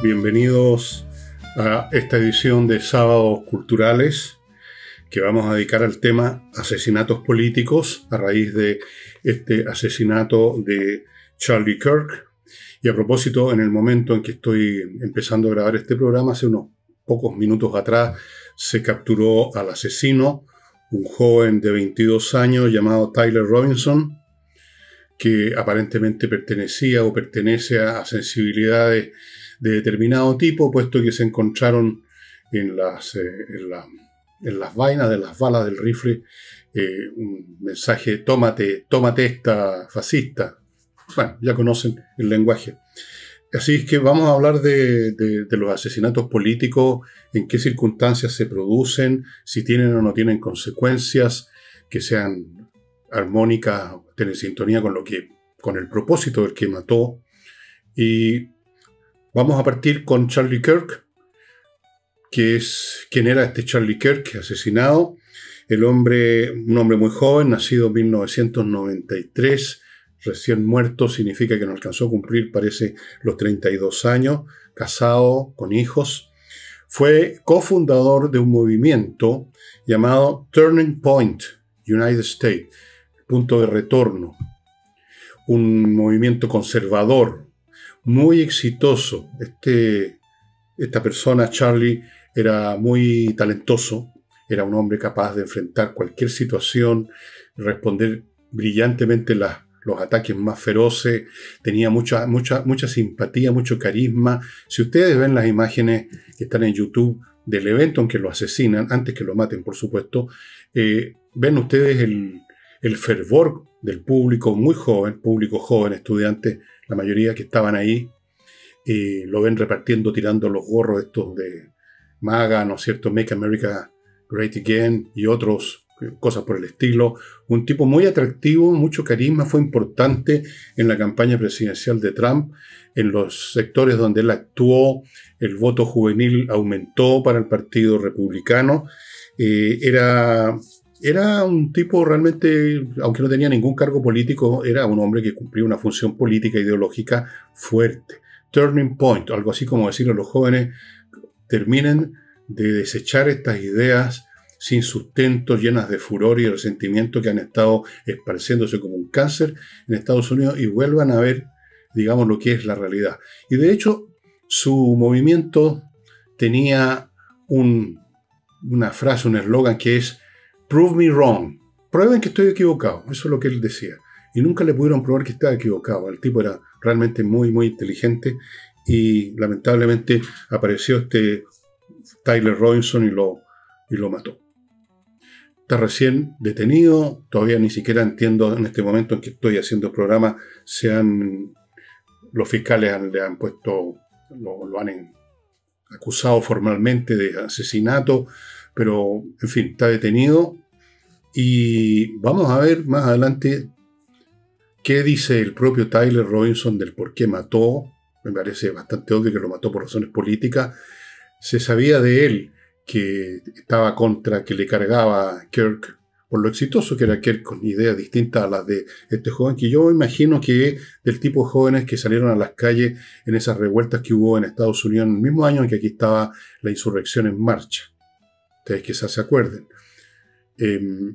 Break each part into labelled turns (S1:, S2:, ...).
S1: Bienvenidos a esta edición de Sábados Culturales que vamos a dedicar al tema asesinatos políticos a raíz de este asesinato de Charlie Kirk. Y a propósito, en el momento en que estoy empezando a grabar este programa, hace unos pocos minutos atrás, se capturó al asesino, un joven de 22 años llamado Tyler Robinson, que aparentemente pertenecía o pertenece a sensibilidades de determinado tipo, puesto que se encontraron en las vainas de las balas del rifle un mensaje: tómate esta fascista. Bueno, ya conocen el lenguaje. Así es que vamos a hablar de los asesinatos políticos, en qué circunstancias se producen, si tienen o no tienen consecuencias, que sean armónicas, estén en sintonía con el propósito del que mató. Y vamos a partir con Charlie Kirk, que es quién era este Charlie Kirk asesinado. Un hombre muy joven, nacido en 1993, recién muerto, significa que no alcanzó a cumplir, parece, los 32 años, casado, con hijos. Fue cofundador de un movimiento llamado Turning Point United States, punto de retorno. Un movimiento conservador, muy exitoso. Esta persona, Charlie, era muy talentoso, era un hombre capaz de enfrentar cualquier situación, responder brillantemente los ataques más feroces, tenía mucha simpatía, mucho carisma. Si ustedes ven las imágenes que están en YouTube del evento en que lo asesinan, antes que lo maten, por supuesto, ven ustedes el fervor del público muy joven, público joven, estudiantes, la mayoría que estaban ahí. Lo ven repartiendo, tirando los gorros estos de MAGA, ¿no es cierto? Make America Great Again y otros, cosas por el estilo. Un tipo muy atractivo, mucho carisma, fue importante en la campaña presidencial de Trump. En los sectores donde él actuó, el voto juvenil aumentó para el Partido Republicano. Era un tipo realmente, aunque no tenía ningún cargo político, era un hombre que cumplía una función política ideológica fuerte. Turning point, algo así como decirle a los jóvenes: terminen de desechar estas ideas sin sustento, llenas de furor y resentimiento que han estado esparciéndose como un cáncer en Estados Unidos, y vuelvan a ver, digamos, lo que es la realidad. Y de hecho, su movimiento tenía una frase, un eslogan que es "Prove me wrong", prueben que estoy equivocado. Eso es lo que él decía. Y nunca le pudieron probar que estaba equivocado. El tipo era realmente muy, muy inteligente, y lamentablemente apareció este Tyler Robinson y lo mató. Está recién detenido, todavía ni siquiera entiendo en este momento en que estoy haciendo el programa, los fiscales le han puesto, lo han acusado formalmente de asesinato, pero en fin, está detenido. Y vamos a ver más adelante qué dice el propio Tyler Robinson del por qué mató. Me parece bastante obvio que lo mató por razones políticas. Se sabía de él que estaba contra, que le cargaba a Kirk, por lo exitoso que era Kirk, con ideas distintas a las de este joven, que yo imagino que del tipo de jóvenes que salieron a las calles en esas revueltas que hubo en Estados Unidos en el mismo año en que aquí estaba la insurrección en marcha. Ustedes quizás se acuerden.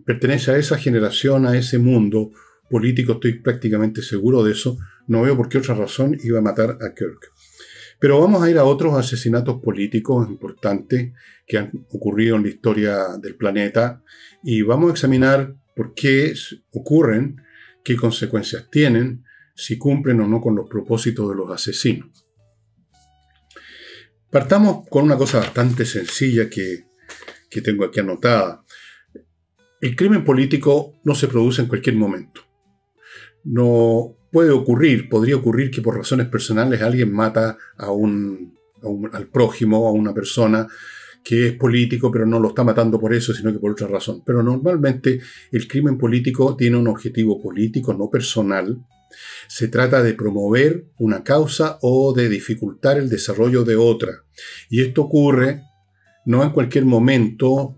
S1: Pertenece a esa generación, a ese mundo político, estoy prácticamente seguro de eso. No veo por qué otra razón iba a matar a Kirk. Pero vamos a ir a otros asesinatos políticos importantes que han ocurrido en la historia del planeta, y vamos a examinar por qué ocurren, qué consecuencias tienen, si cumplen o no con los propósitos de los asesinos. Partamos con una cosa bastante sencilla que tengo aquí anotada. El crimen político no se produce en cualquier momento. No puede ocurrir, podría ocurrir que por razones personales alguien mata al prójimo, a una persona que es político, pero no lo está matando por eso, sino que por otra razón. Pero normalmente el crimen político tiene un objetivo político, no personal. Se trata de promover una causa o de dificultar el desarrollo de otra. Y esto ocurre no en cualquier momento,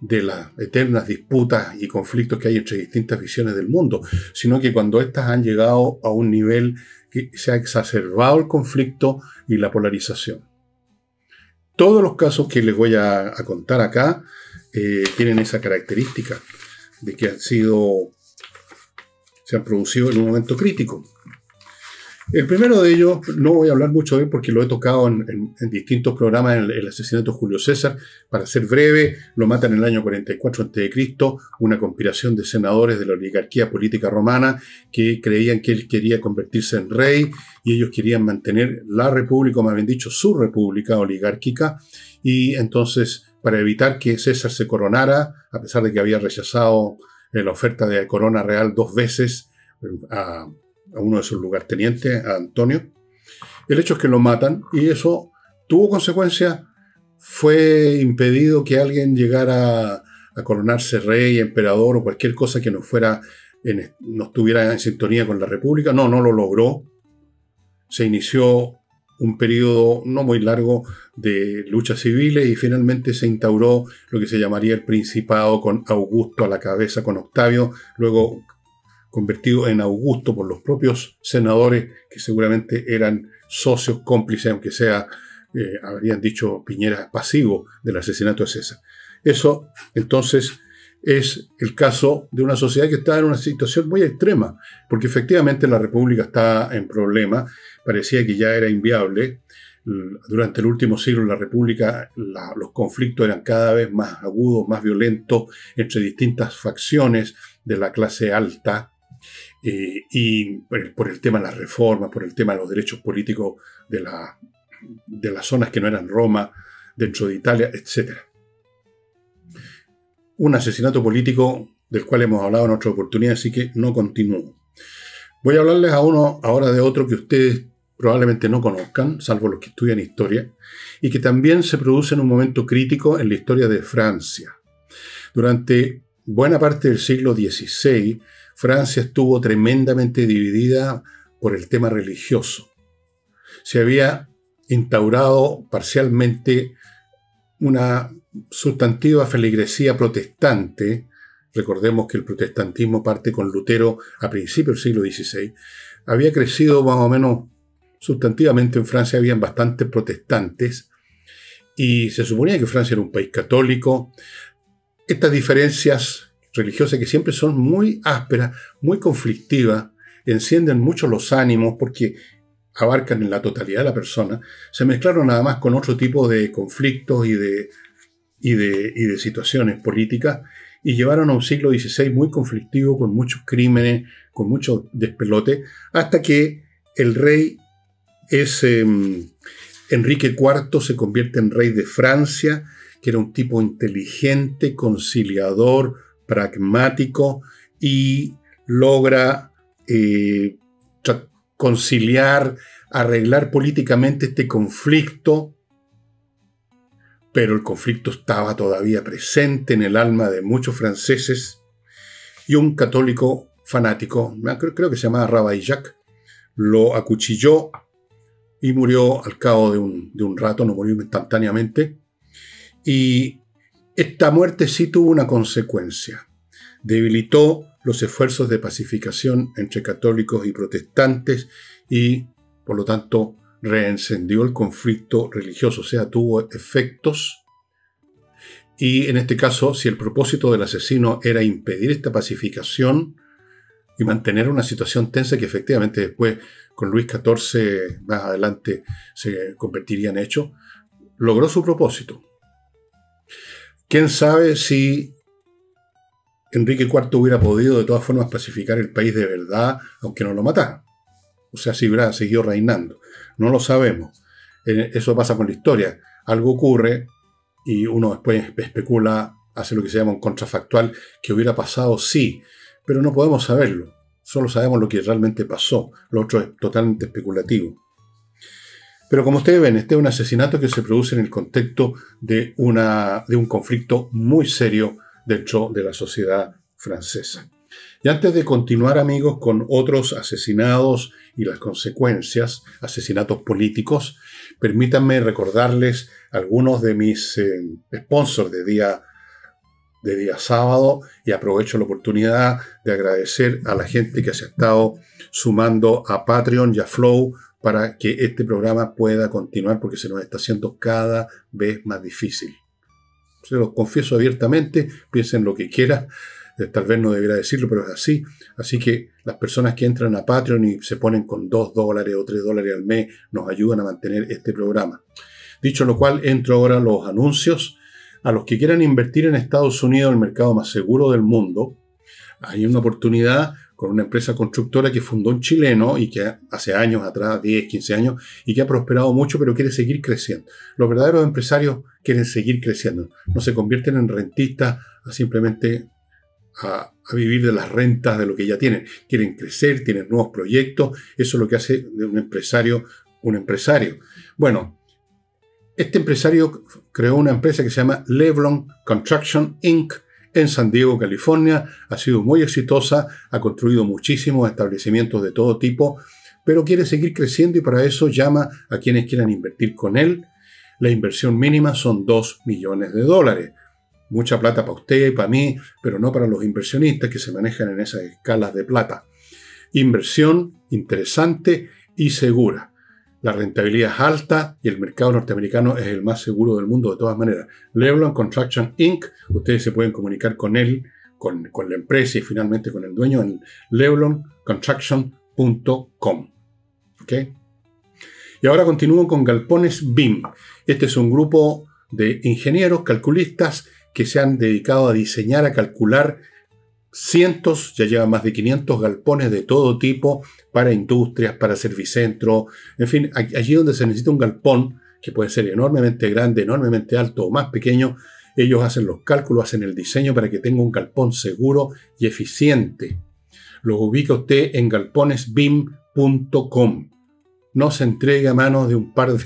S1: de las eternas disputas y conflictos que hay entre distintas visiones del mundo, sino que cuando éstas han llegado a un nivel que se ha exacerbado el conflicto y la polarización. Todos los casos que les voy a contar acá tienen esa característica de que se han producido en un momento crítico. El primero de ellos, no voy a hablar mucho de él porque lo he tocado en distintos programas, el asesinato de Julio César. Para ser breve, lo matan en el año 44 a.C., una conspiración de senadores de la oligarquía política romana que creían que él quería convertirse en rey y ellos querían mantener la república, o más bien dicho, su república oligárquica. Y entonces, para evitar que César se coronara, a pesar de que había rechazado la oferta de corona real 2 veces a uno de sus lugartenientes, a Antonio. El hecho es que lo matan y eso tuvo consecuencias. Fue impedido que alguien llegara a coronarse rey, emperador o cualquier cosa que no estuviera en sintonía con la república. No lo logró. Se inició un periodo no muy largo de luchas civiles y finalmente se instauró lo que se llamaría el Principado, con Augusto a la cabeza, con Octavio, luego convertido en Augusto por los propios senadores que seguramente eran socios, cómplices, aunque sea, habrían dicho Piñera, pasivo del asesinato de César. Eso, entonces, es el caso de una sociedad que está en una situación muy extrema, porque efectivamente la República está en problema, parecía que ya era inviable. Durante el último siglo la República, los conflictos eran cada vez más agudos, más violentos entre distintas facciones de la clase alta, y por el tema de las reformas, por el tema de los derechos políticos de las zonas que no eran Roma, dentro de Italia, etc. Un asesinato político del cual hemos hablado en otra oportunidad, así que no continúo. Voy a hablarles ahora de otro que ustedes probablemente no conozcan, salvo los que estudian historia, y que también se produce en un momento crítico en la historia de Francia. Durante buena parte del siglo XVI, Francia estuvo tremendamente dividida por el tema religioso. Se había instaurado parcialmente una sustantiva feligresía protestante. Recordemos que el protestantismo parte con Lutero a principios del siglo XVI. Había crecido más o menos sustantivamente en Francia, habían bastantes protestantes y se suponía que Francia era un país católico. Estas diferencias religiosas, que siempre son muy ásperas, muy conflictivas, encienden mucho los ánimos porque abarcan en la totalidad de la persona, se mezclaron nada más con otro tipo de conflictos y de situaciones políticas y llevaron a un siglo XVI muy conflictivo, con muchos crímenes, con mucho despelote, hasta que el rey Enrique IV se convierte en rey de Francia, que era un tipo inteligente, conciliador, pragmático, y logra conciliar, arreglar políticamente este conflicto, pero el conflicto estaba todavía presente en el alma de muchos franceses, y un católico fanático, creo que se llamaba Ravaillac, lo acuchilló y murió al cabo de un rato, no murió instantáneamente. Y esta muerte sí tuvo una consecuencia. Debilitó los esfuerzos de pacificación entre católicos y protestantes y, por lo tanto, reencendió el conflicto religioso, o sea, tuvo efectos. Y en este caso, si el propósito del asesino era impedir esta pacificación y mantener una situación tensa que efectivamente después, con Luis XIV más adelante, se convertiría en hecho, logró su propósito. ¿Quién sabe si Enrique IV hubiera podido de todas formas pacificar el país de verdad, aunque no lo matara? O sea, si hubiera seguido reinando. No lo sabemos. Eso pasa con la historia. Algo ocurre y uno después especula, hace lo que se llama un contrafactual, que hubiera pasado sí, pero no podemos saberlo. Solo sabemos lo que realmente pasó. Lo otro es totalmente especulativo. Pero como ustedes ven, este es un asesinato que se produce en el contexto de un conflicto muy serio dentro de la sociedad francesa. Y antes de continuar, amigos, con otros asesinados y las consecuencias, asesinatos políticos, permítanme recordarles algunos de mis sponsors de día de día sábado y aprovecho la oportunidad de agradecer a la gente que se ha estado sumando a Patreon y a Flow para que este programa pueda continuar porque se nos está haciendo cada vez más difícil. Se lo confieso abiertamente, piensen lo que quieran, tal vez no debería decirlo, pero es así. Así que las personas que entran a Patreon y se ponen con $2 o $3 al mes nos ayudan a mantener este programa. Dicho lo cual, entro ahora a los anuncios. A los que quieran invertir en Estados Unidos, el mercado más seguro del mundo, hay una oportunidad con una empresa constructora que fundó un chileno y que hace años atrás, 10, 15 años, y que ha prosperado mucho, pero quiere seguir creciendo. Los verdaderos empresarios quieren seguir creciendo. No se convierten en rentistas simplemente a vivir de las rentas de lo que ya tienen. Quieren crecer, tienen nuevos proyectos. Eso es lo que hace de un empresario un empresario. Bueno, este empresario creó una empresa que se llama Leblon Construction Inc. en San Diego, California. Ha sido muy exitosa, ha construido muchísimos establecimientos de todo tipo, pero quiere seguir creciendo y para eso llama a quienes quieran invertir con él. La inversión mínima son $2 millones. Mucha plata para usted y para mí, pero no para los inversionistas que se manejan en esas escalas de plata. Inversión interesante y segura. La rentabilidad es alta y el mercado norteamericano es el más seguro del mundo de todas maneras. Leblon Construction Inc. Ustedes se pueden comunicar con él, con la empresa y finalmente con el dueño en leblonconstruction.com. ¿Ok? Y ahora continúo con Galpones BIM. Este es un grupo de ingenieros, calculistas, que se han dedicado a diseñar, a calcular cientos, ya llevan más de 500 galpones de todo tipo para industrias, para servicentros, en fin, allí donde se necesita un galpón, que puede ser enormemente grande, enormemente alto o más pequeño, ellos hacen los cálculos, hacen el diseño para que tenga un galpón seguro y eficiente. Lo ubica usted en galponesbim.com. No se entregue a manos de un par de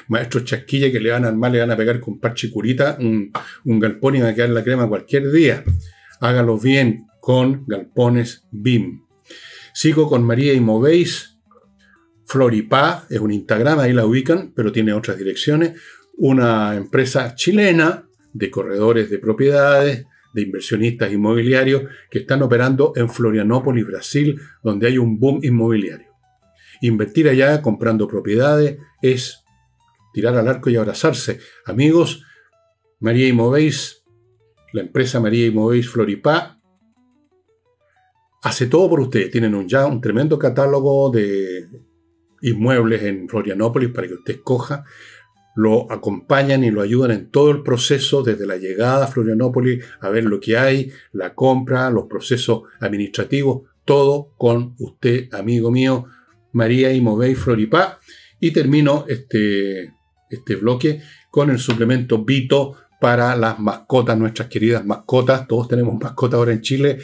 S1: maestros chasquilla que le van a armar, le van a pegar con parche curita un galpón y va a quedar la crema cualquier día. Hágalo bien con Galpones BIM. Sigo con María y Movéis. Floripá es un Instagram, ahí la ubican, pero tiene otras direcciones. Una empresa chilena de corredores de propiedades, de inversionistas inmobiliarios que están operando en Florianópolis, Brasil, donde hay un boom inmobiliario. Invertir allá comprando propiedades es tirar al arco y abrazarse. Amigos, María y Movéis, la empresa María y Movéis Floripá, hace todo por ustedes. Tienen ya un tremendo catálogo de inmuebles en Florianópolis para que usted escoja. Lo acompañan y lo ayudan en todo el proceso, desde la llegada a Florianópolis, a ver lo que hay, la compra, los procesos administrativos, todo con usted, amigo mío, María y Movéis Floripá. Y termino este bloque con el suplemento Vito para las mascotas, nuestras queridas mascotas. Todos tenemos mascotas ahora en Chile.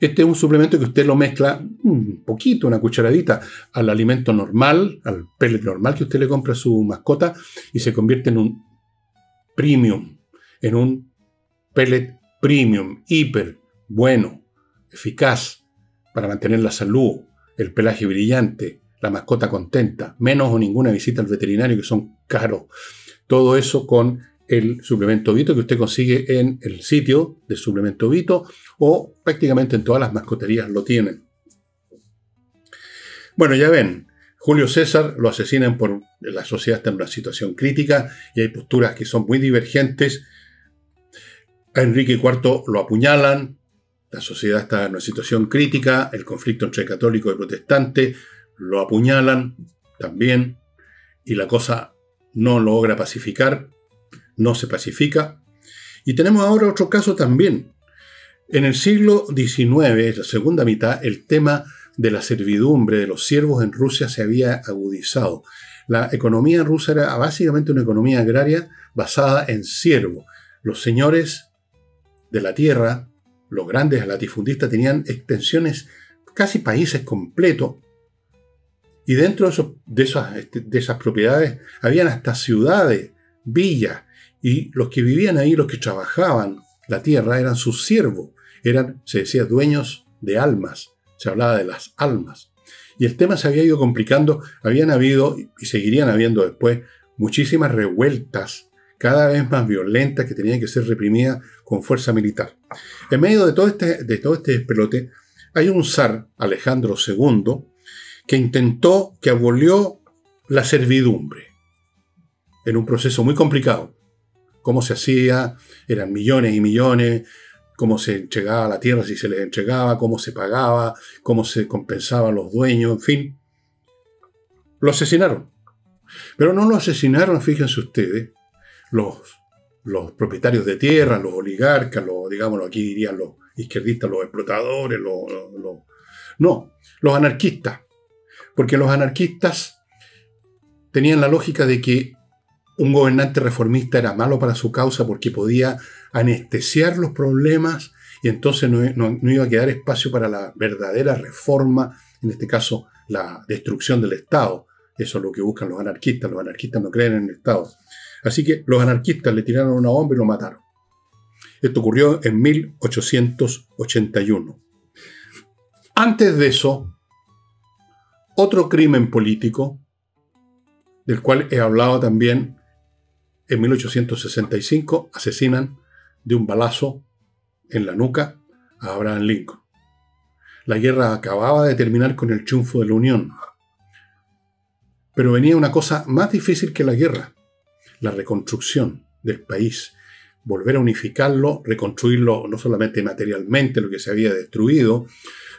S1: Este es un suplemento que usted lo mezcla un poquito, una cucharadita, al alimento normal, al pellet normal que usted le compra a su mascota y se convierte en un premium, en un pellet premium, hiper, bueno, eficaz para mantener la salud, el pelaje brillante, la mascota contenta, menos o ninguna visita al veterinario que son caros. Todo eso con el suplemento Vito que usted consigue en el sitio del suplemento Vito o prácticamente en todas las mascoterías lo tienen. Bueno, ya ven, Julio César lo asesinan por la sociedad está en una situación crítica y hay posturas que son muy divergentes. A Enrique IV lo apuñalan, la sociedad está en una situación crítica, el conflicto entre católicos y protestantes lo apuñalan también y la cosa no logra pacificar. No se pacifica. Y tenemos ahora otro caso también. En el siglo XIX, la segunda mitad, el tema de la servidumbre de los siervos en Rusia se había agudizado. La economía rusa era básicamente una economía agraria basada en siervos. Los señores de la tierra, los grandes latifundistas, tenían extensiones, casi países completos. Y dentro de esas propiedades habían hasta ciudades, villas. Y los que vivían ahí, los que trabajaban la tierra, eran sus siervos. Se decía, dueños de almas. Se hablaba de las almas. Y el tema se había ido complicando. Habían habido, y seguirían habiendo después, muchísimas revueltas cada vez más violentas que tenían que ser reprimidas con fuerza militar. En medio de todo este despelote, hay un zar, Alejandro II, que abolió la servidumbre en un proceso muy complicado. Cómo se hacía, eran millones y millones, cómo se entregaba la tierra si se les entregaba, cómo se pagaba, cómo se compensaba a los dueños, en fin. Lo asesinaron. Pero no lo asesinaron, fíjense ustedes, los propietarios de tierra, los oligarcas, digámoslo aquí dirían los izquierdistas, los explotadores, no, los anarquistas. Porque los anarquistas tenían la lógica de que un gobernante reformista era malo para su causa porque podía anestesiar los problemas y entonces no iba a quedar espacio para la verdadera reforma, en este caso la destrucción del Estado. Eso es lo que buscan los anarquistas. Los anarquistas no creen en el Estado. Así que los anarquistas le tiraron una bomba y lo mataron. Esto ocurrió en 1881. Antes de eso, otro crimen político, del cual he hablado también, en 1865 asesinan de un balazo en la nuca a Abraham Lincoln. La guerra acababa de terminar con el triunfo de la Unión. Pero venía una cosa más difícil que la guerra, la reconstrucción del país. Volver a unificarlo, reconstruirlo no solamente materialmente, lo que se había destruido,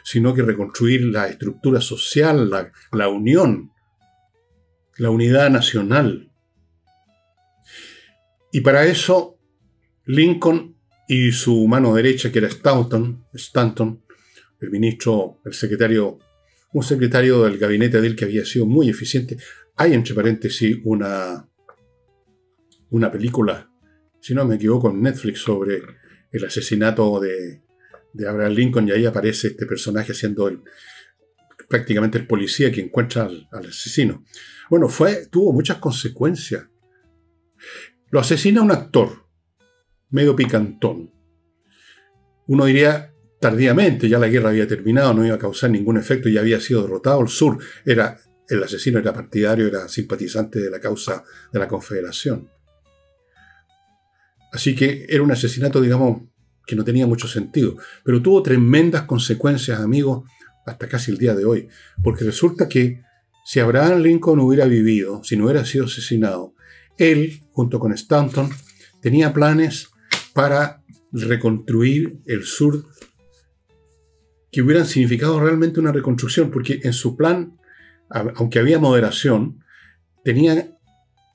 S1: sino que reconstruir la estructura social, la unión, la unidad nacional. Y para eso, Lincoln y su mano derecha, que era Stanton, un secretario del gabinete de él que había sido muy eficiente. Hay, entre paréntesis, una película, si no me equivoco, en Netflix sobre el asesinato de Abraham Lincoln, y ahí aparece este personaje siendo prácticamente el policía que encuentra al asesino. Bueno, tuvo muchas consecuencias. Lo asesina un actor, medio picantón. Uno diría tardíamente, ya la guerra había terminado, no iba a causar ningún efecto, ya había sido derrotado. El sur el asesino era partidario, era simpatizante de la causa de la Confederación. Así que era un asesinato, digamos, que no tenía mucho sentido. Pero tuvo tremendas consecuencias, amigos, hasta casi el día de hoy. Porque resulta que si Abraham Lincoln hubiera vivido, si no hubiera sido asesinado, él, junto con Stanton, tenía planes para reconstruir el sur que hubieran significado realmente una reconstrucción, porque en su plan, aunque había moderación, tenía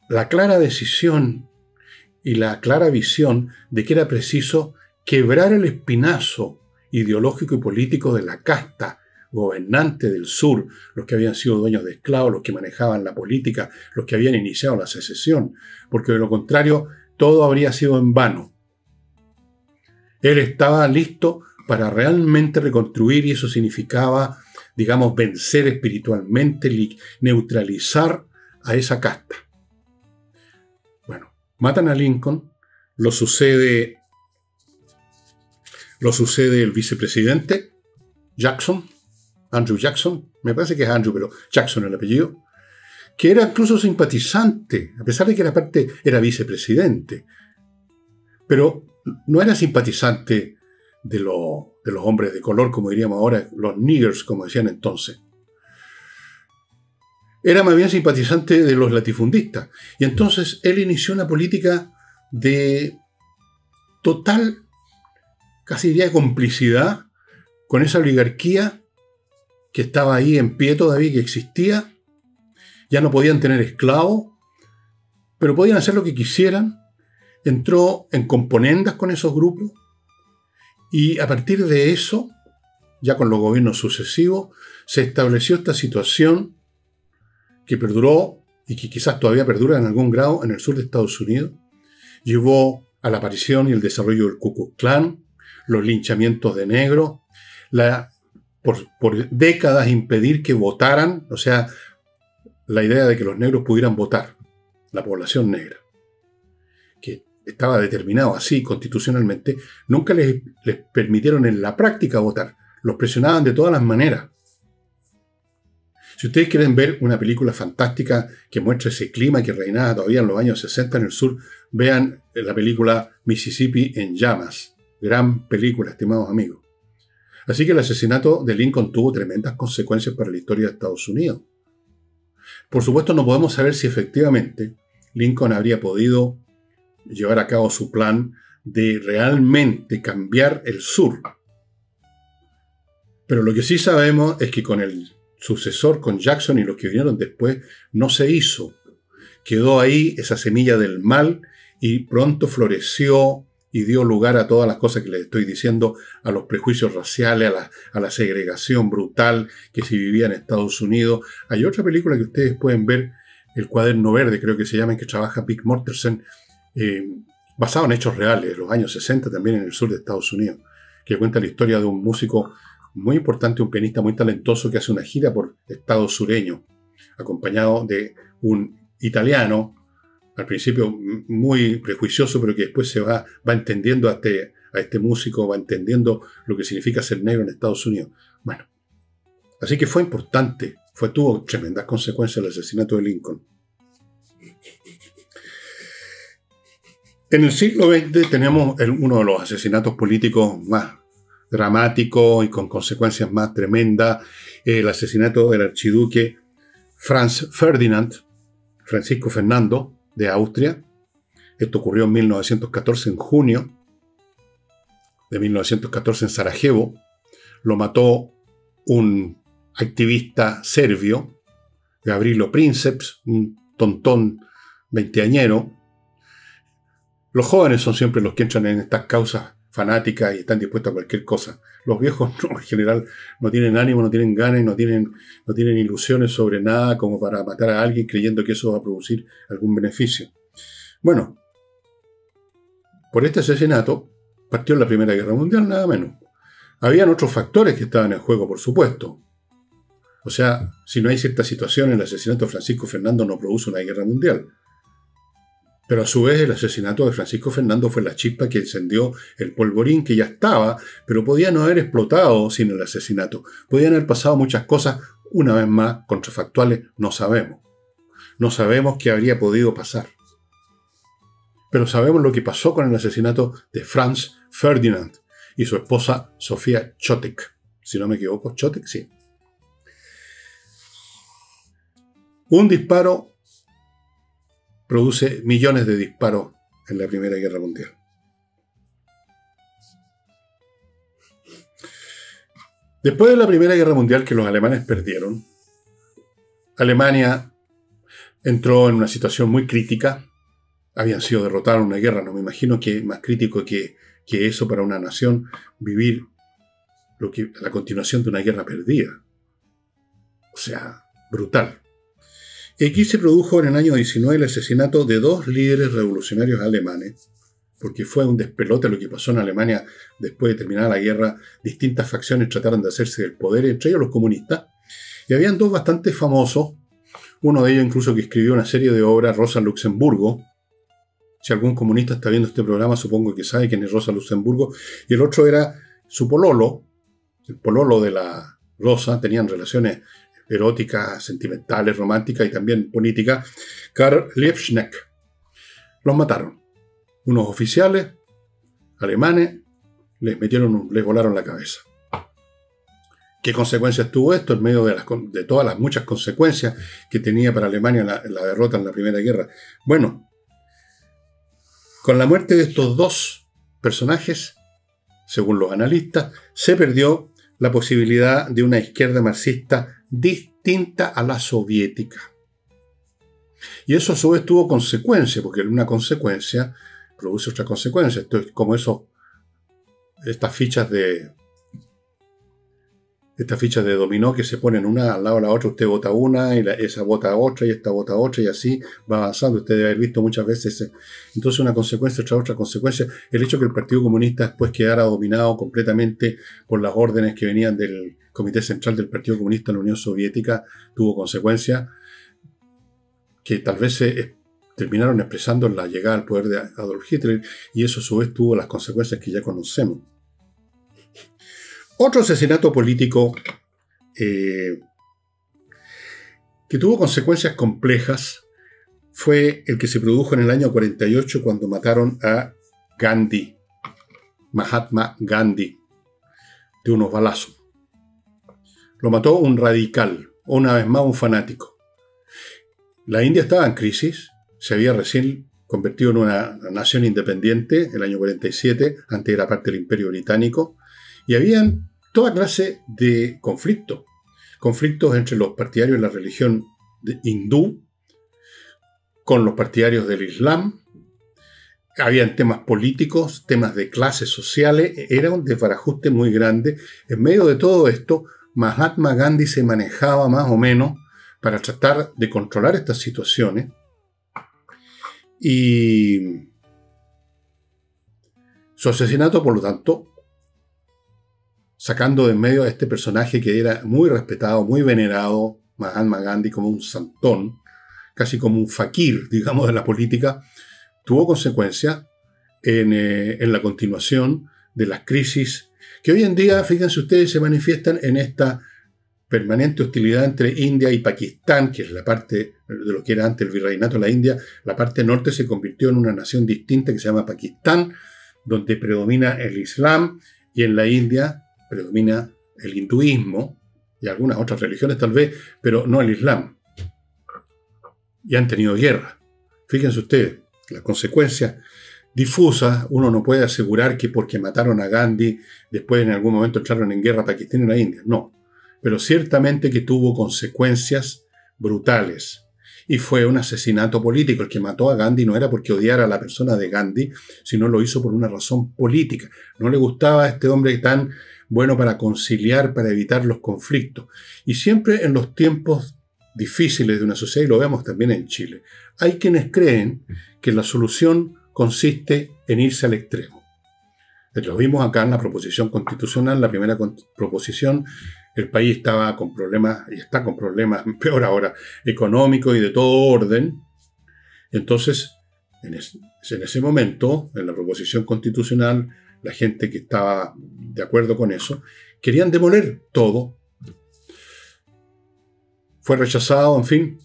S1: la clara decisión y la clara visión de que era preciso quebrar el espinazo ideológico y político de la casta gobernante del sur, los que habían sido dueños de esclavos, los que manejaban la política, los que habían iniciado la secesión, porque de lo contrario todo habría sido en vano. Él estaba listo para realmente reconstruir y eso significaba, digamos, vencer espiritualmente, neutralizar a esa casta. Bueno, matan a Lincoln, lo sucede el vicepresidente Andrew Jackson, me parece que es Andrew, pero Jackson el apellido, que era incluso simpatizante, a pesar de que era vicepresidente, pero no era simpatizante de los hombres de color, como diríamos ahora, los niggers, como decían entonces. Era más bien simpatizante de los latifundistas. Y entonces él inició una política de total, casi diría complicidad, con esa oligarquía que estaba ahí en pie todavía, que existía. Ya no podían tener esclavos, pero podían hacer lo que quisieran. Entró en componendas con esos grupos y a partir de eso, ya con los gobiernos sucesivos, se estableció esta situación que perduró y que quizás todavía perdura en algún grado en el sur de Estados Unidos. Llevó a la aparición y el desarrollo del Ku Klux Klan, los linchamientos de negros, por décadas impedir que votaran, o sea, la idea de que los negros pudieran votar, la población negra, que estaba determinado así constitucionalmente, nunca les permitieron en la práctica votar, los presionaban de todas las maneras. Si ustedes quieren ver una película fantástica que muestre ese clima que reinaba todavía en los años 60 en el sur, vean la película Mississippi en llamas. Gran película, estimados amigos. Así que el asesinato de Lincoln tuvo tremendas consecuencias para la historia de Estados Unidos. Por supuesto, no podemos saber si efectivamente Lincoln habría podido llevar a cabo su plan de realmente cambiar el sur. Pero lo que sí sabemos es que con el sucesor, con Jackson y los que vinieron después, no se hizo. Quedó ahí esa semilla del mal y pronto floreció y dio lugar a todas las cosas que les estoy diciendo, a los prejuicios raciales, a la segregación brutal que se vivía en Estados Unidos. Hay otra película que ustedes pueden ver, El Cuaderno Verde, creo que se llama, en que trabaja Vic Mortensen, basado en hechos reales, los años 60 también en el sur de Estados Unidos, que cuenta la historia de un músico muy importante, un pianista muy talentoso que hace una gira por estados sureños, acompañado de un italiano, al principio muy prejuicioso, pero que después se va entendiendo a este músico, va entendiendo lo que significa ser negro en Estados Unidos. Bueno, así que fue importante, tuvo tremendas consecuencias el asesinato de Lincoln. En el siglo XX tenemos uno de los asesinatos políticos más dramático y con consecuencias más tremendas, el asesinato del archiduque Franz Ferdinand, Francisco Fernando, de Austria. Esto ocurrió en 1914, en junio de 1914, en Sarajevo. Lo mató un activista serbio, Gavrilo Princip, un tontón veinteañero. Los jóvenes son siempre los que entran en estas causas fanáticas y están dispuestos a cualquier cosa. Los viejos no, en general no tienen ánimo, no tienen ganas y no tienen ilusiones sobre nada como para matar a alguien creyendo que eso va a producir algún beneficio. Bueno, por este asesinato partió la Primera Guerra Mundial, nada menos. Habían otros factores que estaban en juego, por supuesto. O sea, si no hay cierta situación, el asesinato de Francisco Fernando no produce una guerra mundial. Pero a su vez el asesinato de Francisco Fernando fue la chispa que encendió el polvorín que ya estaba, pero podía no haber explotado sin el asesinato. Podían haber pasado muchas cosas, una vez más, contrafactuales, no sabemos. No sabemos qué habría podido pasar. Pero sabemos lo que pasó con el asesinato de Franz Ferdinand y su esposa Sofía Chotek. Si no me equivoco, Chotek, sí. Un disparo produce millones de disparos en la Primera Guerra Mundial. Después de la Primera Guerra Mundial, que los alemanes perdieron, Alemania entró en una situación muy crítica. Habían sido derrotados en una guerra, no me imagino que más crítico que eso para una nación, vivir la continuación de una guerra perdida. O sea, brutal. Y aquí se produjo en el año 19 el asesinato de 2 líderes revolucionarios alemanes, porque fue un despelote lo que pasó en Alemania después de terminar la guerra. Distintas facciones trataron de hacerse del poder, entre ellos los comunistas, y habían 2 bastante famosos, uno de ellos incluso que escribió una serie de obras, Rosa Luxemburgo. Si algún comunista está viendo este programa, supongo que sabe quién es Rosa Luxemburgo, y el otro era su pololo, el pololo de la Rosa, tenían relaciones eróticas, sentimentales, románticas y también políticas, Karl Liebknecht. Los mataron. Unos oficiales alemanes les volaron la cabeza. ¿Qué consecuencias tuvo esto en medio de todas las muchas consecuencias que tenía para Alemania la derrota en la Primera Guerra? Bueno, con la muerte de estos 2 personajes, según los analistas, se perdió la posibilidad de una izquierda marxista distinta a la soviética. Y eso a su vez tuvo consecuencias, porque una consecuencia produce otra consecuencia. Esto es como estas fichas de dominó que se ponen una al lado de la otra. Usted vota una, y esa vota otra, y esta vota otra, y así va avanzando. Usted debe haber visto muchas veces. Entonces, una consecuencia tras otra consecuencia. El hecho que el Partido Comunista después quedara dominado completamente por las órdenes que venían del Comité Central del Partido Comunista en la Unión Soviética tuvo consecuencias que tal vez se terminaron expresando en la llegada al poder de Adolf Hitler, y eso a su vez tuvo las consecuencias que ya conocemos. Otro asesinato político que tuvo consecuencias complejas fue el que se produjo en el año 48 cuando mataron a Gandhi, Mahatma Gandhi, de unos balazos. Lo mató un radical, una vez más un fanático. La India estaba en crisis, se había recién convertido en una nación independiente el año 47, antes era parte del Imperio Británico, y habían toda clase de conflictos. Conflictos entre los partidarios de la religión hindú con los partidarios del Islam. Habían temas políticos, temas de clases sociales. Era un desbarajuste muy grande. En medio de todo esto, Mahatma Gandhi se manejaba más o menos para tratar de controlar estas situaciones. Y su asesinato, por lo tanto, sacando de en medio a este personaje que era muy respetado, muy venerado, Mahatma Gandhi, como un santón, casi como un fakir, digamos, de la política, tuvo consecuencias en la continuación de las crisis que hoy en día, fíjense ustedes, se manifiestan en esta permanente hostilidad entre India y Pakistán, que es la parte de lo que era antes el virreinato de la India. La parte norte se convirtió en una nación distinta que se llama Pakistán, donde predomina el Islam, y en la India predomina el hinduismo y algunas otras religiones tal vez, pero no el Islam. Y han tenido guerra. Fíjense ustedes, las consecuencias difusas. Uno no puede asegurar que porque mataron a Gandhi, después en algún momento entraron en guerra Pakistán y la India. No. Pero ciertamente que tuvo consecuencias brutales. Y fue un asesinato político. El que mató a Gandhi no era porque odiara a la persona de Gandhi, sino lo hizo por una razón política. No le gustaba a este hombre tan bueno para conciliar, para evitar los conflictos. Y siempre en los tiempos difíciles de una sociedad, y lo vemos también en Chile, hay quienes creen que la solución consiste en irse al extremo. Lo vimos acá en la proposición constitucional, la primera proposición. El país estaba con problemas, y está con problemas, peor ahora, económicos y de todo orden. Entonces, en ese momento, en la proposición constitucional, la gente que estaba de acuerdo con eso, querían demoler todo. Fue rechazado, en fin.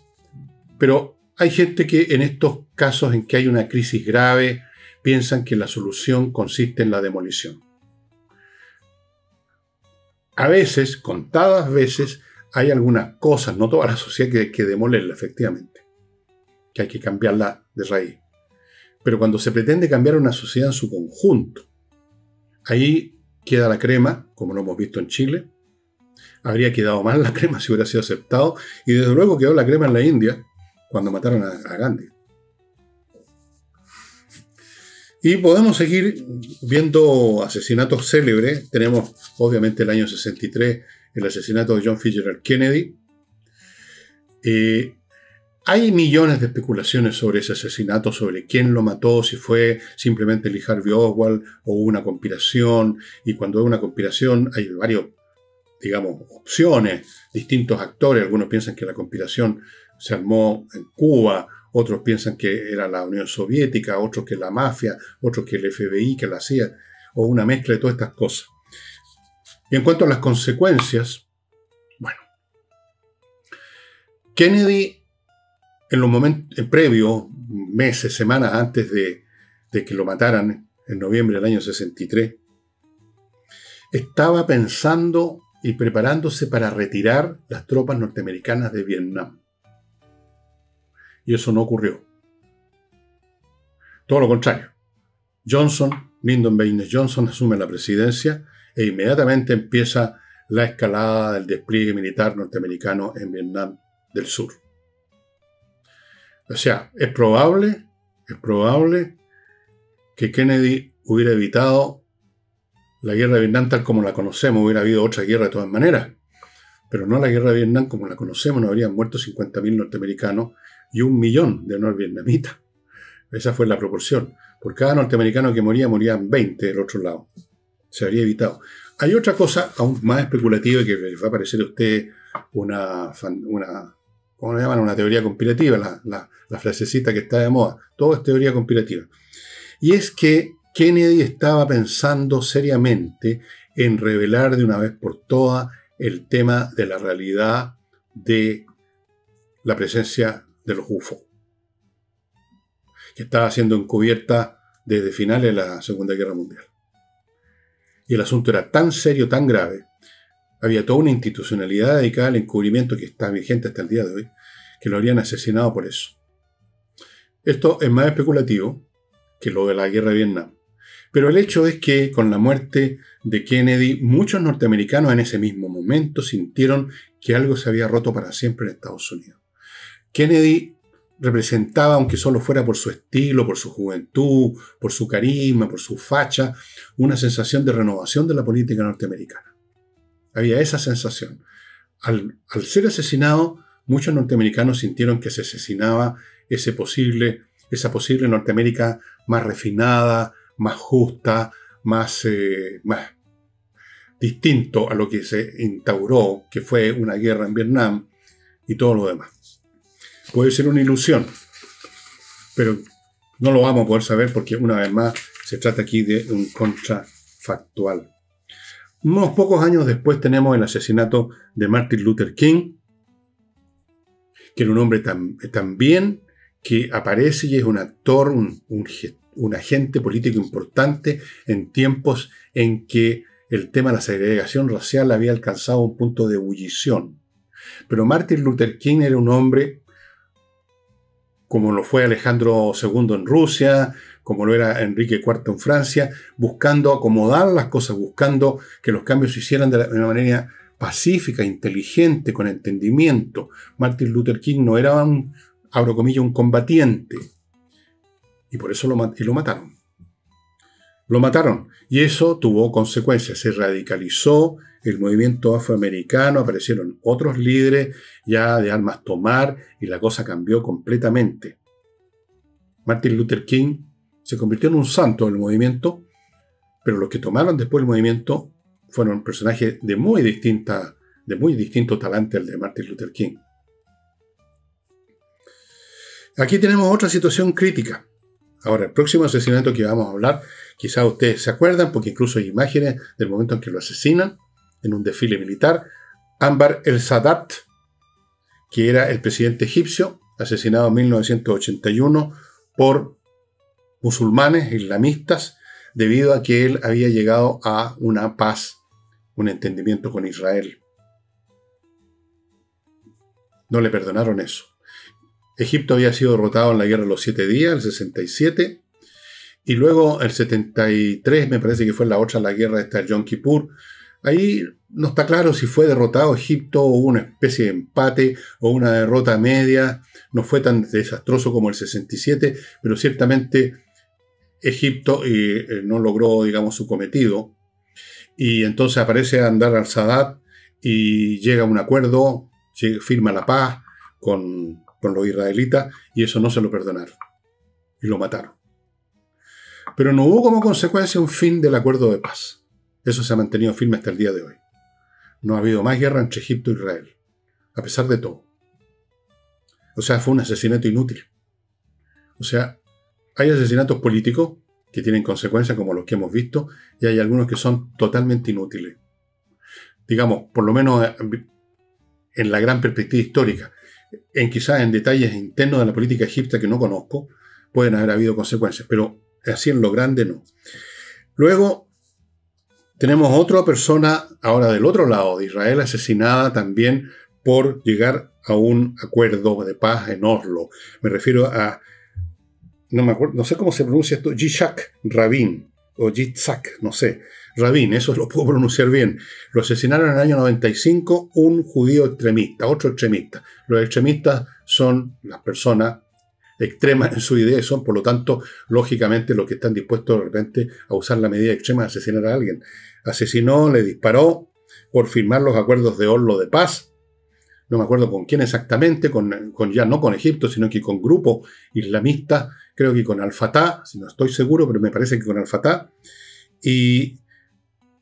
S1: Pero hay gente que en estos casos en que hay una crisis grave, piensan que la solución consiste en la demolición. A veces, contadas veces, hay algunas cosas, no toda la sociedad, que hay que demolerla, efectivamente. Que hay que cambiarla de raíz. Pero cuando se pretende cambiar una sociedad en su conjunto, ahí queda la crema, como lo hemos visto en Chile. Habría quedado mal la crema si hubiera sido aceptado. Y desde luego quedó la crema en la India, cuando mataron a Gandhi. Y podemos seguir viendo asesinatos célebres. Tenemos, obviamente, el año 63, el asesinato de John Fitzgerald Kennedy. Hay millones de especulaciones sobre ese asesinato, sobre quién lo mató, si fue simplemente Lee Harvey Oswald o una conspiración. Y cuando hay una conspiración hay varios, digamos, opciones, distintos actores. Algunos piensan que la conspiración se armó en Cuba, otros piensan que era la Unión Soviética, otros que la mafia, otros que el FBI, que la CIA, o una mezcla de todas estas cosas. Y en cuanto a las consecuencias, bueno, Kennedy, en los momentos previos, meses, semanas antes de que lo mataran, en noviembre del año 63, estaba pensando y preparándose para retirar las tropas norteamericanas de Vietnam. Y eso no ocurrió. Todo lo contrario. Lyndon Baines Johnson asume la presidencia e inmediatamente empieza la escalada del despliegue militar norteamericano en Vietnam del Sur. O sea, es probable que Kennedy hubiera evitado la guerra de Vietnam tal como la conocemos. Hubiera habido otra guerra de todas maneras, pero no la guerra de Vietnam como la conocemos. No habrían muerto 50.000 norteamericanos y 1 millón de norvietnamitas. Esa fue la proporción. Por cada norteamericano que moría, morían 20 del otro lado. Se habría evitado. Hay otra cosa aún más especulativa que les va a parecer a ustedes una ¿cómo le llaman? Una teoría conspirativa, la frasecita que está de moda. Todo es teoría conspirativa. Y es que Kennedy estaba pensando seriamente en revelar de una vez por todas el tema de la realidad de la presencia de los UFO, que estaba siendo encubierta desde finales de la Segunda Guerra Mundial. Y el asunto era tan serio, tan grave, había toda una institucionalidad dedicada al encubrimiento que está vigente hasta el día de hoy, que lo habrían asesinado por eso. Esto es más especulativo que lo de la guerra de Vietnam. Pero el hecho es que con la muerte de Kennedy, muchos norteamericanos en ese mismo momento sintieron que algo se había roto para siempre en Estados Unidos. Kennedy representaba, aunque solo fuera por su estilo, por su juventud, por su carisma, por su facha, una sensación de renovación de la política norteamericana. Había esa sensación. Al ser asesinado, muchos norteamericanos sintieron que se asesinaba esa posible Norteamérica más refinada, más justa, más distinto a lo que se instauró, que fue una guerra en Vietnam y todo lo demás. Puede ser una ilusión, pero no lo vamos a poder saber porque una vez más se trata aquí de un contrafactual. Unos pocos años después tenemos el asesinato de Martin Luther King, que era un hombre también que aparece y es un actor, un agente político importante en tiempos en que el tema de la segregación racial había alcanzado un punto de ebullición. Pero Martin Luther King era un hombre, como lo fue Alejandro II en Rusia, como lo era Enrique IV en Francia, buscando acomodar las cosas, buscando que los cambios se hicieran de una manera pacífica, inteligente, con entendimiento. Martin Luther King no era abro comillas, un combatiente. Y por eso lo mataron. Lo mataron. Y eso tuvo consecuencias. Se radicalizó el movimiento afroamericano, aparecieron otros líderes ya de armas tomar y la cosa cambió completamente. Martin Luther King se convirtió en un santo del movimiento, pero los que tomaron después el movimiento fueron personajes de muy distinto talante al de Martin Luther King. Aquí tenemos otra situación crítica. Ahora, el próximo asesinato que vamos a hablar, quizás ustedes se acuerdan, porque incluso hay imágenes del momento en que lo asesinan, en un desfile militar. Anwar el-Sadat, que era el presidente egipcio, asesinado en 1981 por musulmanes islamistas, debido a que él había llegado a una paz, un entendimiento con Israel. No le perdonaron eso. Egipto había sido derrotado en la Guerra de los 7 Días, el 67, y luego el 73, me parece que fue la guerra esta del Yom Kippur. Ahí no está claro si fue derrotado Egipto o hubo una especie de empate o una derrota media. No fue tan desastroso como el 67, pero ciertamente Egipto no logró, digamos, su cometido. Y entonces aparece Anwar al-Sadat y llega a un acuerdo, firma la paz con los israelitas, y eso no se lo perdonaron. Y lo mataron. Pero no hubo como consecuencia un fin del acuerdo de paz. Eso se ha mantenido firme hasta el día de hoy. No ha habido más guerra entre Egipto e Israel, a pesar de todo. O sea, fue un asesinato inútil. O sea, hay asesinatos políticos que tienen consecuencias como los que hemos visto, y hay algunos que son totalmente inútiles. Digamos, por lo menos en la gran perspectiva histórica. Quizás en detalles internos de la política egipcia que no conozco, pueden haber habido consecuencias, pero así en lo grande no. Luego tenemos otra persona, ahora del otro lado de Israel, asesinada también por llegar a un acuerdo de paz en Oslo. Me refiero a, no sé cómo se pronuncia esto, Yitzhak Rabin, o Yitzhak, no sé, Rabin, eso lo puedo pronunciar bien. Lo asesinaron en el año 95 un judío extremista, otro extremista. Los extremistas son las personas extremas en su idea y son, por lo tanto, lógicamente, los que están dispuestos de repente a usar la medida extrema de asesinar a alguien. Asesinó, le disparó por firmar los acuerdos de Oslo de paz. No me acuerdo con quién exactamente, ya no con Egipto, sino que con grupos islamistas, creo que con Al-Fatah, si no estoy seguro, pero me parece que con Al-Fatah. Y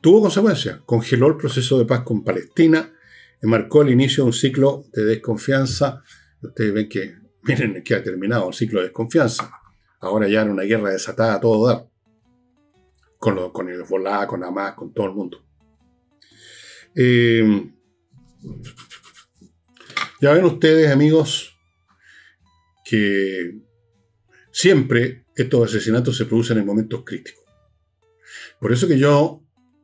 S1: tuvo consecuencias. Congeló el proceso de paz con Palestina, marcó el inicio de un ciclo de desconfianza. Ustedes ven que, miren, que ha terminado el ciclo de desconfianza. Ahora ya era una guerra desatada a todo dar. Con el Hezbollah, con Hamas, con todo el mundo. Ya ven ustedes, amigos, que siempre estos asesinatos se producen en momentos críticos. Por eso que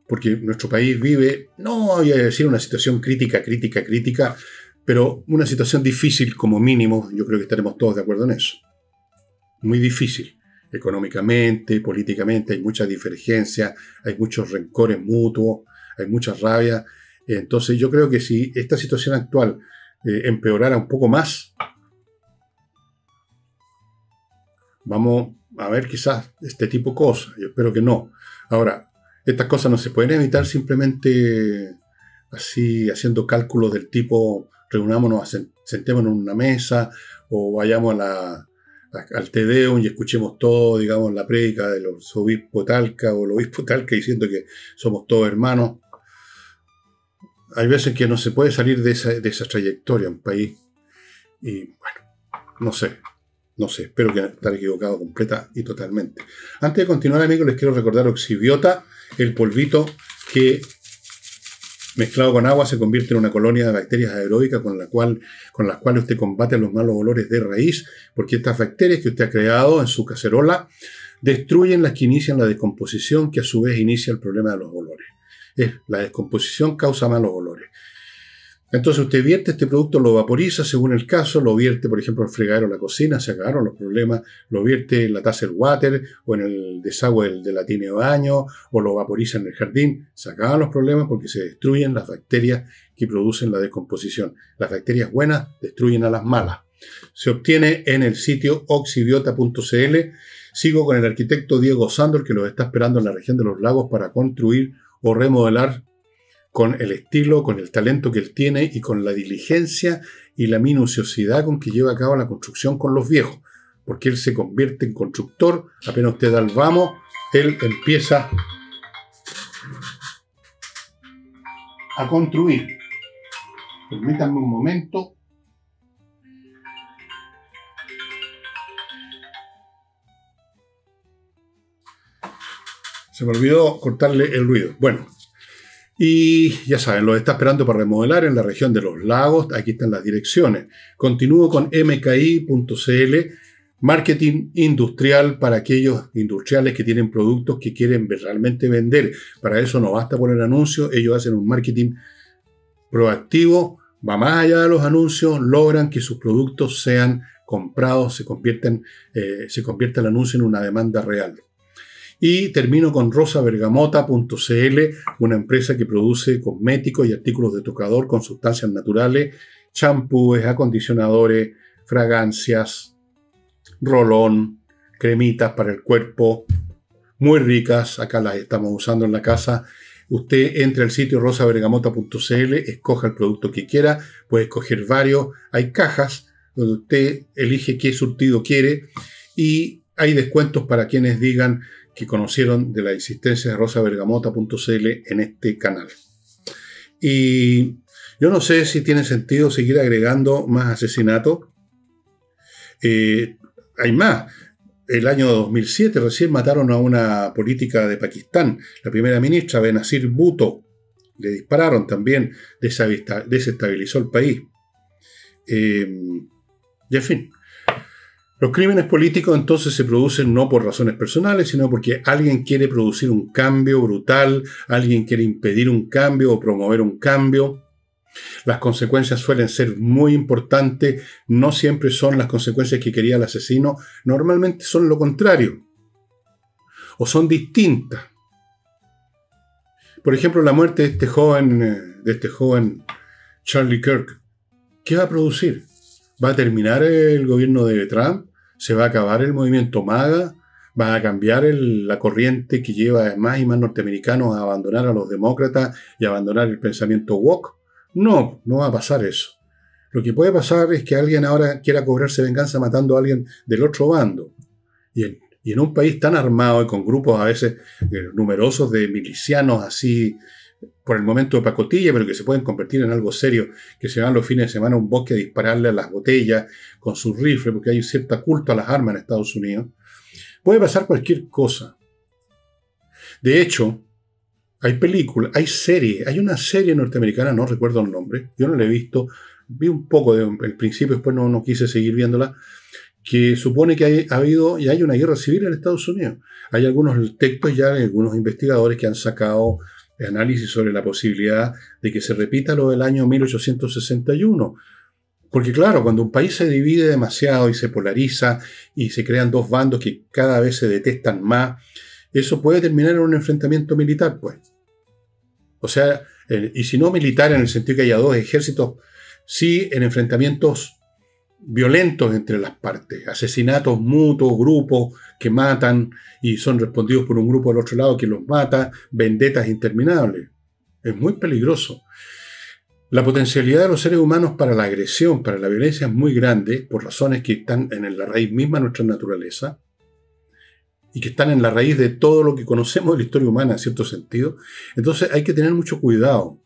S1: porque nuestro país vive, no voy a decir una situación crítica, pero una situación difícil como mínimo, yo creo que estaremos todos de acuerdo en eso. Muy difícil. Económicamente, políticamente, hay mucha divergencia, hay muchos rencores mutuos, hay mucha rabia. Entonces yo creo que si esta situación actual empeorara un poco más, vamos a ver quizás este tipo de cosas. Yo espero que no. Ahora, estas cosas no se pueden evitar simplemente así haciendo cálculos del tipo reunámonos, sentémonos en una mesa o vayamos al Te Deum y escuchemos todo, digamos, la prédica de los obispos de Talca o el obispo de Talca diciendo que somos todos hermanos. Hay veces que no se puede salir de esa trayectoria en un país. Y bueno, no sé, espero que estar equivocado completa y totalmente. Antes de continuar, amigos, les quiero recordar Oxibiota, el polvito que mezclado con agua se convierte en una colonia de bacterias aeróbicas con las cuales usted combate los malos olores de raíz, porque estas bacterias que usted ha creado en su cacerola destruyen las que inician la descomposición, que a su vez inicia el problema de los olores. La descomposición causa malos olores. Entonces usted vierte este producto, lo vaporiza según el caso, lo vierte, por ejemplo, en el fregadero de la cocina, se acabaron los problemas, lo vierte en la taza del water o en el desagüe de la tina de baño o lo vaporiza en el jardín, se acaban los problemas porque se destruyen las bacterias que producen la descomposición. Las bacterias buenas destruyen a las malas. Se obtiene en el sitio oxibiota.cl. Sigo con el arquitecto Diego Sándor, que los está esperando en la región de los lagos para construir o remodelar con el estilo, con el talento que él tiene y con la diligencia y la minuciosidad con que lleva a cabo la construcción con los viejos. Porque él se convierte en constructor, apenas usted da el vamos, él empieza a construir. Permítanme un momento. Se me olvidó cortarle el ruido. Bueno. Y ya saben, los está esperando para remodelar en la región de los lagos. Aquí están las direcciones. Continúo con mki.cl, marketing industrial para aquellos industriales que tienen productos que quieren realmente vender. Para eso no basta poner anuncios, ellos hacen un marketing proactivo, va más allá de los anuncios, logran que sus productos sean comprados, se convierta el anuncio en una demanda real. Y termino con rosabergamota.cl, una empresa que produce cosméticos y artículos de tocador con sustancias naturales, champúes, acondicionadores, fragancias, rolón, cremitas para el cuerpo, muy ricas. Acá las estamos usando en la casa. Usted entra al sitio rosabergamota.cl, escoja el producto que quiera, puede escoger varios. Hay cajas donde usted elige qué surtido quiere y hay descuentos para quienes digan que conocieron de la existencia de rosabergamota.cl en este canal. Y yo no sé si tiene sentido seguir agregando más asesinatos. Hay más. El año 2007 recién mataron a una política de Pakistán, la primera ministra Benazir Bhutto. Le dispararon también, desestabilizó el país. Y en fin. Los crímenes políticos entonces se producen no por razones personales, sino porque alguien quiere producir un cambio brutal, alguien quiere impedir un cambio o promover un cambio. Las consecuencias suelen ser muy importantes, no siempre son las consecuencias que quería el asesino, normalmente son lo contrario, o son distintas. Por ejemplo, la muerte de este joven Charlie Kirk, ¿qué va a producir? ¿Va a terminar el gobierno de Trump? ¿Se va a acabar el movimiento MAGA? ¿Va a cambiar la corriente que lleva a más y más norteamericanos a abandonar a los demócratas y a abandonar el pensamiento woke? No, no va a pasar eso. Lo que puede pasar es que alguien ahora quiera cobrarse venganza matando a alguien del otro bando. Y en un país tan armado y con grupos a veces numerosos de milicianos así, por el momento de pacotilla, pero que se pueden convertir en algo serio, que se van los fines de semana a un bosque a dispararle a las botellas con sus rifles, porque hay un cierto culto a las armas en Estados Unidos. Puede pasar cualquier cosa. De hecho, hay películas, hay series, hay una serie norteamericana, no recuerdo el nombre, yo no la he visto, vi un poco del principio, después no quise seguir viéndola, que supone que ha habido y hay una guerra civil en Estados Unidos. Hay algunos textos ya de algunos investigadores que han sacado análisis sobre la posibilidad de que se repita lo del año 1861. Porque claro, cuando un país se divide demasiado y se polariza y se crean dos bandos que cada vez se detestan más, eso puede terminar en un enfrentamiento militar, pues. O sea, y si no militar en el sentido que haya dos ejércitos, sí en enfrentamientos violentos entre las partes, asesinatos mutuos, grupos que matan y son respondidos por un grupo del otro lado que los mata, vendetas interminables. Es muy peligroso. La potencialidad de los seres humanos para la agresión, para la violencia es muy grande, por razones que están en la raíz misma de nuestra naturaleza y que están en la raíz de todo lo que conocemos de la historia humana en cierto sentido. Entonces hay que tener mucho cuidado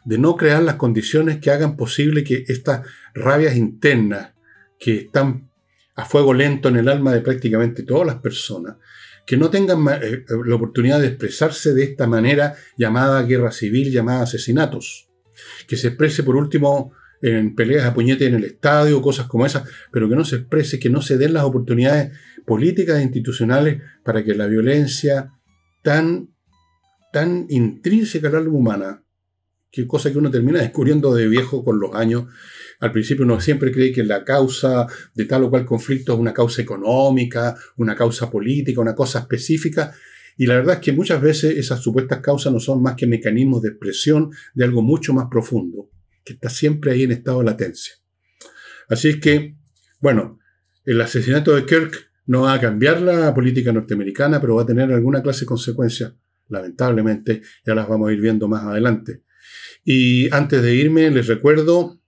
S1: de no crear las condiciones que hagan posible que estas rabias internas que están a fuego lento en el alma de prácticamente todas las personas, que no tengan la oportunidad de expresarse de esta manera llamada guerra civil, llamada asesinatos. Que se exprese por último en peleas a puñete en el estadio, cosas como esas, pero que no se exprese, que no se den las oportunidades políticas e institucionales para que la violencia tan intrínseca al alma humana, que cosa que uno termina descubriendo de viejo con los años. Al principio uno siempre cree que la causa de tal o cual conflicto es una causa económica, una causa política, una cosa específica, y la verdad es que muchas veces esas supuestas causas no son más que mecanismos de expresión de algo mucho más profundo, que está siempre ahí en estado de latencia. Así es que, bueno, el asesinato de Kirk no va a cambiar la política norteamericana, pero va a tener alguna clase de consecuencias, lamentablemente, ya las vamos a ir viendo más adelante. Y antes de irme, les recuerdo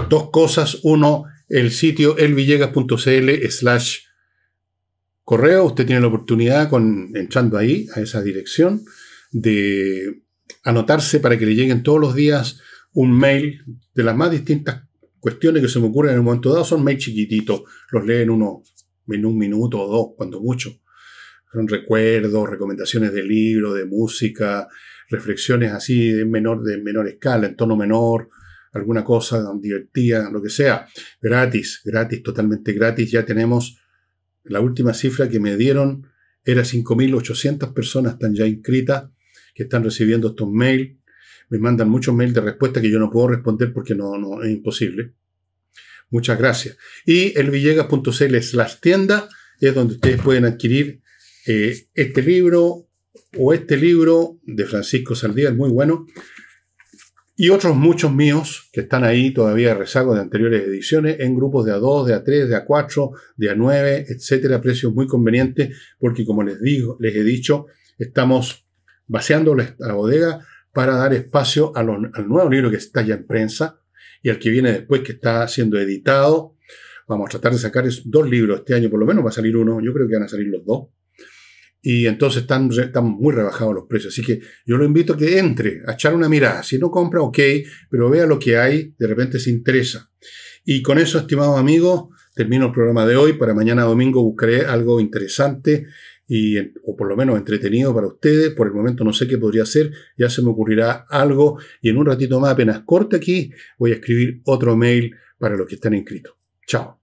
S1: dos cosas. Uno, el sitio elvillegas.cl/correo. Usted tiene la oportunidad, entrando ahí, a esa dirección, de anotarse para que le lleguen todos los días un mail de las más distintas cuestiones que se me ocurren en un momento dado. Son mails chiquititos, los leen uno en un minuto o dos, cuando mucho. Son recuerdos, recomendaciones de libros, de música, reflexiones así de menor escala, en tono menor, alguna cosa divertida, lo que sea. Gratis, totalmente gratis. Ya tenemos la última cifra que me dieron, era 5.800 personas están ya inscritas, que están recibiendo estos mails. Me mandan muchos mails de respuesta que yo no puedo responder porque no es imposible. Muchas gracias. Y elvillegas.cl/tienda es donde ustedes pueden adquirir este libro o este libro de Francisco Saldívar, muy bueno, y otros muchos míos que están ahí todavía rezago de anteriores ediciones en grupos de A2, de A3, de A4, de A9, etcétera, precios muy convenientes, porque como les he dicho, estamos vaciando la bodega para dar espacio al nuevo libro que está ya en prensa y al que viene después, que está siendo editado. Vamos a tratar de sacar 2 libros este año, por lo menos va a salir uno, yo creo que van a salir los 2. Y entonces están muy rebajados los precios. Así que yo lo invito a que entre, a echar una mirada. Si no compra, ok, pero vea lo que hay, de repente se interesa. Y con eso, estimados amigos, termino el programa de hoy. Para mañana domingo buscaré algo interesante o por lo menos entretenido para ustedes. Por el momento no sé qué podría ser, ya se me ocurrirá algo. Y en un ratito más, apenas corte aquí, voy a escribir otro mail para los que están inscritos. Chao.